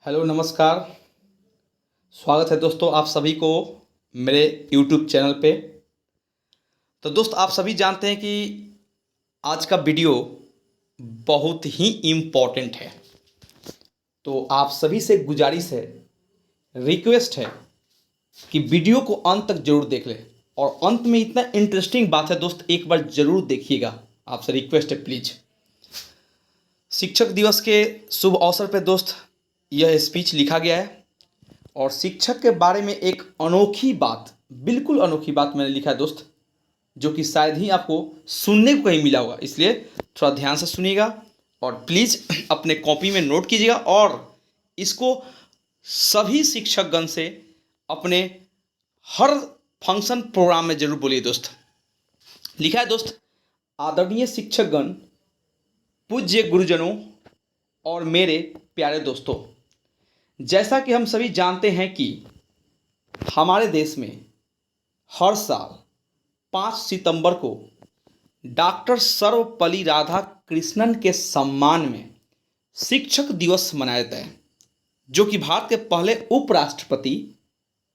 Hello नमस्कार। स्वागत है दोस्तों आप सभी को मेरे YouTube चैनल पे। तो दोस्त आप सभी जानते हैं कि आज का वीडियो बहुत ही इम्पोर्टेंट है। तो आप सभी से गुजारिश है, रिक्वेस्ट है कि वीडियो को अंत तक जरूर देख लें। और अंत में इतना इंटरेस्टिंग बात है दोस्त, एक बार जरूर देखिएगा, आपसे रिक्वेस्ट है प्लीज़। शिक्षक दिवस के शुभ अवसर पर दोस्त यह स्पीच लिखा गया है और शिक्षक के बारे में एक अनोखी बात, बिल्कुल अनोखी बात मैंने लिखा है दोस्त, जो कि शायद ही आपको सुनने को कहीं मिला होगा। इसलिए थोड़ा ध्यान से सुनिएगा और प्लीज़ अपने कॉपी में नोट कीजिएगा और इसको सभी शिक्षकगण से अपने हर फंक्शन प्रोग्राम में जरूर बोलिए दोस्त। लिखा है दोस्त, आदरणीय शिक्षकगण, पूज्य गुरुजनों और मेरे प्यारे दोस्तों, जैसा कि हम सभी जानते हैं कि हमारे देश में हर साल 5 सितंबर को डॉक्टर सर्वपल्ली राधाकृष्णन के सम्मान में शिक्षक दिवस मनाया जाता है, जो कि भारत के पहले उपराष्ट्रपति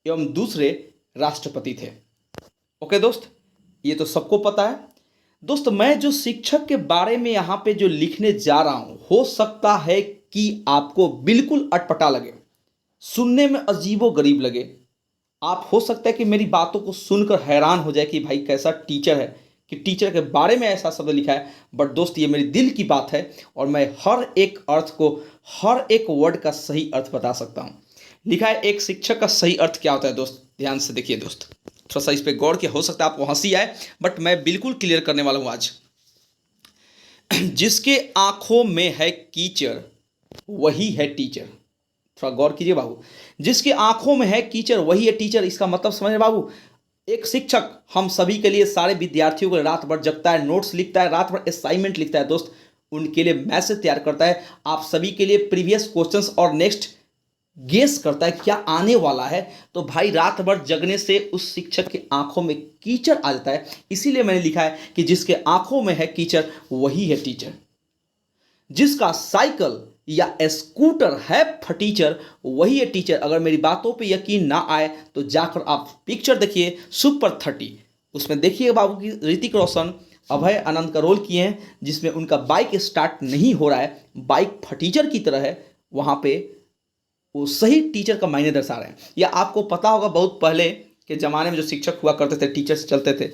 एवं दूसरे राष्ट्रपति थे। ओके दोस्त, ये तो सबको पता है। दोस्त, मैं जो शिक्षक के बारे में यहाँ पे जो लिखने जा रहा हूँ, हो सकता है कि आपको बिल्कुल अटपटा लगे, सुनने में अजीबो गरीब लगे। आप हो सकता है कि मेरी बातों को सुनकर हैरान हो जाए कि भाई कैसा टीचर है कि टीचर के बारे में ऐसा शब्द लिखा है। बट दोस्त, ये मेरे दिल की बात है और मैं हर एक अर्थ को, हर एक वर्ड का सही अर्थ बता सकता हूँ। लिखा है, एक शिक्षक का सही अर्थ क्या होता है दोस्त, ध्यान से देखिए दोस्त, थोड़ा सा इस पर गौर किया। हो सकता है आपको हंसी आए बट मैं बिल्कुल क्लियर करने वाला हूँ आज। जिसके आंखों में है कीचड़ वही है टीचर। थोड़ा गौर कीजिए बाबू, जिसके आंखों में है कीचड़ वही है टीचर। इसका मतलब समझ रहे बाबू, एक शिक्षक हम सभी के लिए, सारे विद्यार्थियों को रात भर जगता है, नोट्स लिखता है, रात भर असाइनमेंट लिखता है दोस्त, उनके लिए मैसेज तैयार करता है, आप सभी के लिए प्रीवियस क्वेश्चंस और नेक्स्ट गेस करता है क्या आने वाला है। तो भाई रात भर जगने से उस शिक्षक की आंखों में कीचड़ आ जाता है। इसीलिए मैंने लिखा है कि जिसके आंखों में है कीचड़ वही है टीचर। जिसका साइकिल या स्कूटर है फटीचर वही है टीचर। अगर मेरी बातों पे यकीन ना आए तो जाकर आप पिक्चर देखिए सुपर 30, उसमें देखिए बाबू की ऋतिक रोशन अभय आनंद का रोल किए हैं, जिसमें उनका बाइक स्टार्ट नहीं हो रहा है, बाइक फटीचर की तरह है। वहाँ पे वो सही टीचर का मायने दर्शा रहे हैं। या आपको पता होगा बहुत पहले के ज़माने में जो शिक्षक हुआ करते थे, टीचर्स चलते थे,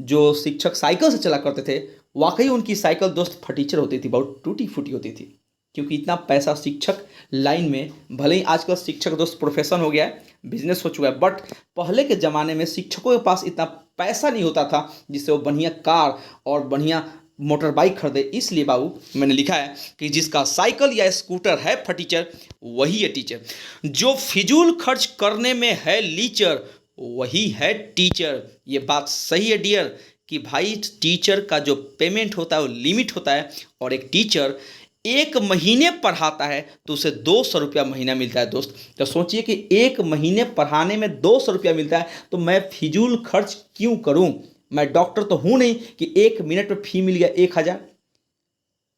जो शिक्षक साइकिल से चला करते थे, वाकई उनकी साइकिल दोस्त फटीचर होती थी, बहुत टूटी फूटी होती थी। क्योंकि इतना पैसा शिक्षक लाइन में, भले ही आजकल शिक्षक दोस्त प्रोफेशन हो गया है, बिजनेस हो चुका है, बट पहले के ज़माने में शिक्षकों के पास इतना पैसा नहीं होता था जिससे वो बढ़िया कार और बढ़िया मोटर बाइक खरीदे। इसलिए बाबू मैंने लिखा है कि जिसका साइकिल या स्कूटर है फटीचर वही है टीचर। जो फिजूल खर्च करने में है लीचर वही है टीचर। ये बात सही है डियर कि भाई टीचर का जो पेमेंट होता है वो लिमिट होता है, और एक टीचर एक महीने पढ़ाता है तो उसे 200 रुपया महीना मिलता है दोस्त। तो सोचिए कि एक महीने पढ़ाने में 200 रुपया मिलता है, तो मैं फिजूल खर्च क्यों करूं? मैं डॉक्टर तो हूं नहीं कि 1 मिनट में फी मिल गया 1000,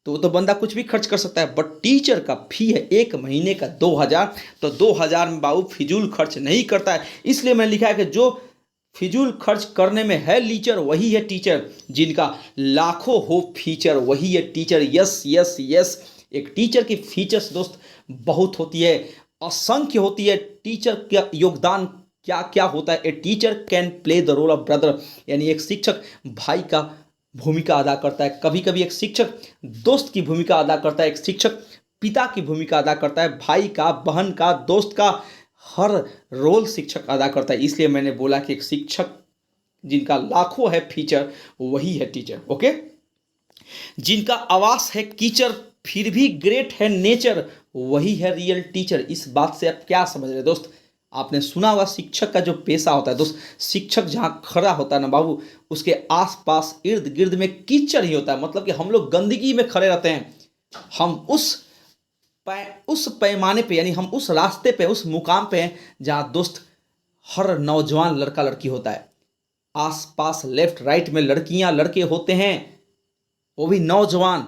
तो बंदा कुछ भी खर्च कर सकता है। बट टीचर का फी है 1 महीने का 2000, तो 2000 में बाबू फिजूल खर्च नहीं करता है। इसलिए मैंने लिखा है कि जो फिजूल खर्च करने में है लीचर वही है टीचर। जिनका लाखों हो फीचर वही है टीचर। यस यस यस, एक टीचर की फीचर्स दोस्त बहुत होती है, असंख्य होती है। टीचर का योगदान क्या क्या होता है? A teacher can play the role of brother, यानी एक शिक्षक भाई का भूमिका अदा करता है। कभी कभी एक शिक्षक दोस्त की भूमिका अदा करता है, एक शिक्षक पिता की भूमिका अदा करता है, भाई का, बहन का, दोस्त का, हर रोल शिक्षक अदा करता है। इसलिए मैंने बोला कि एक शिक्षक जिनका लाखों है फीचर वही है टीचर। ओके, जिनका आवास है कीचड़ फिर भी ग्रेट है नेचर वही है रियल टीचर। इस बात से आप क्या समझ रहे दोस्त? आपने सुना होगा शिक्षक का जो पेशा होता है दोस्त, शिक्षक जहाँ खड़ा होता है ना बाबू, उसके आसपास इर्द गिर्द में कीचड़ ही होता है। मतलब कि हम लोग गंदगी में खड़े रहते हैं। हम उस पैमाने पे, यानी हम उस रास्ते पे, उस मुकाम पे हैं जहाँ दोस्त हर नौजवान लड़का लड़की होता है। आसपास लेफ्ट राइट में लड़कियां लड़के होते हैं, वो भी नौजवान,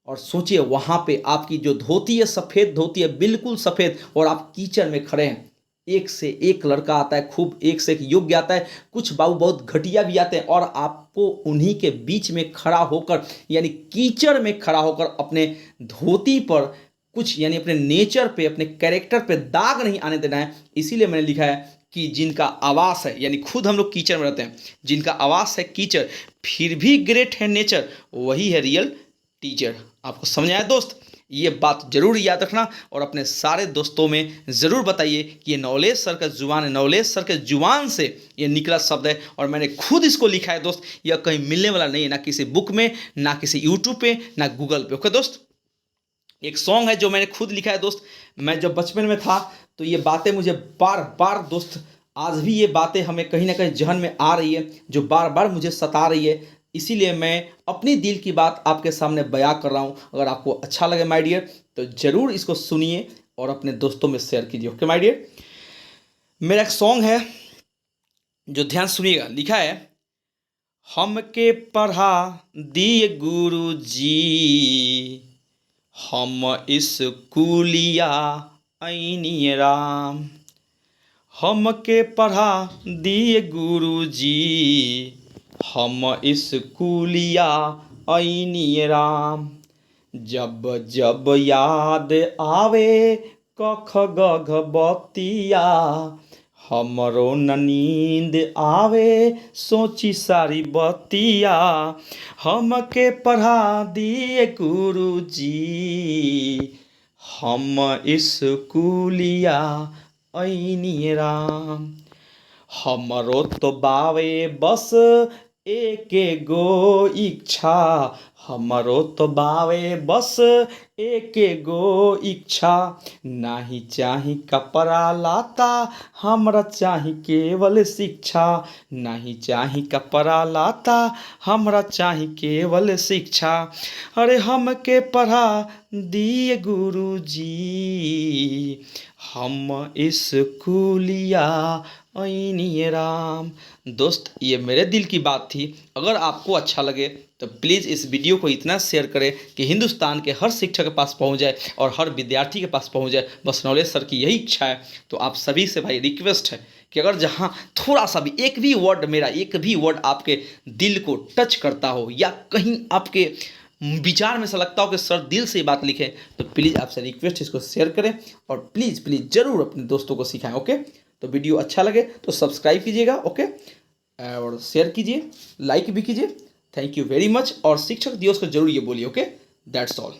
और सोचिए वहाँ पे आपकी जो धोती है सफ़ेद धोती है, बिल्कुल सफ़ेद, और आप कीचड़ में खड़े हैं। एक से एक लड़का आता है, खूब एक से एक योग्य आता है, कुछ बाबू बहुत घटिया भी आते हैं, और आपको उन्हीं के बीच में खड़ा होकर यानी कीचड़ में खड़ा होकर अपने धोती पर कुछ यानी अपने नेचर पे अपने कैरेक्टर पे दाग नहीं आने देना है। इसीलिए मैंने लिखा है कि जिनका आवास है यानी खुद हम लोग कीचड़ में रहते हैं, जिनका आवास है कीचड़ फिर भी ग्रेट है नेचर, वही है रियल टीचर। आपको समझ आया दोस्त? ये बात जरूर याद रखना और अपने सारे दोस्तों में ज़रूर बताइए कि ये नॉलेज सर का जुबान है, नॉलेज सर के जुबान से ये निकला शब्द है और मैंने खुद इसको लिखा है दोस्त। यह कहीं मिलने वाला नहीं है, ना किसी बुक में, ना किसी यूट्यूब पे, ना गूगल पे। ओके दोस्त, एक सॉन्ग है जो मैंने खुद लिखा है दोस्त। मैं जब बचपन में था तो ये बातें मुझे बार बार दोस्त, आज भी ये बातें हमें कहीं ना कहीं जहन में आ रही है, जो बार बार मुझे सता रही है। इसीलिए मैं अपनी दिल की बात आपके सामने बयां कर रहा हूँ। अगर आपको अच्छा लगे माय डियर तो ज़रूर इसको सुनिए और अपने दोस्तों में शेयर कीजिए। ओके माय डियर, मेरा एक सॉन्ग है जो ध्यान सुनिएगा। लिखा है, हमके पढ़ा दिए गुरु जी, हम स्कूलिया ऐनी राम। हमके पढ़ा दिए गुरु जी, हम स्कूलिया ऐनी राम। जब जब याद आवे कख गघ बतिया, हमरो न नींद आवे सोची सारी बतिया। हमके पढ़ा दिए गुरु जी, हम स्कूलिया ऐनी राम। हमरो तो बावे बस एक गो इच्छा, हमरो तो बावे बस एक गो इच्छा। नाही चाही कपड़ा लाता, हमरा चाही केवल शिक्षा। नाही चाही कपड़ा लाता, हमरा चाही केवल शिक्षा। अरे हमके पढ़ा दिए गुरु जी, हम स्कूलिया ऐनी राम। दोस्त, ये मेरे दिल की बात थी। अगर आपको अच्छा लगे तो प्लीज़ इस वीडियो को इतना शेयर करें कि हिंदुस्तान के हर शिक्षक के पास पहुंच जाए और हर विद्यार्थी के पास पहुंच जाए। बस नॉलेज सर की यही इच्छा है। तो आप सभी से भाई रिक्वेस्ट है कि अगर जहां थोड़ा सा भी एक भी वर्ड, मेरा एक भी वर्ड आपके दिल को टच करता हो या कहीं आपके विचार में से लगता हो कि सर दिल से ये बात लिखें, तो प्लीज़ आपसे रिक्वेस्ट इसको शेयर करें और प्लीज़ प्लीज़ ज़रूर अपने दोस्तों को सिखाएं। ओके, तो वीडियो अच्छा लगे तो सब्सक्राइब कीजिएगा, ओके, और शेयर कीजिए, लाइक भी कीजिए। Thank you very much. और शिक्षक दिवस को जरूर ये बोलिए। Okay, that's all.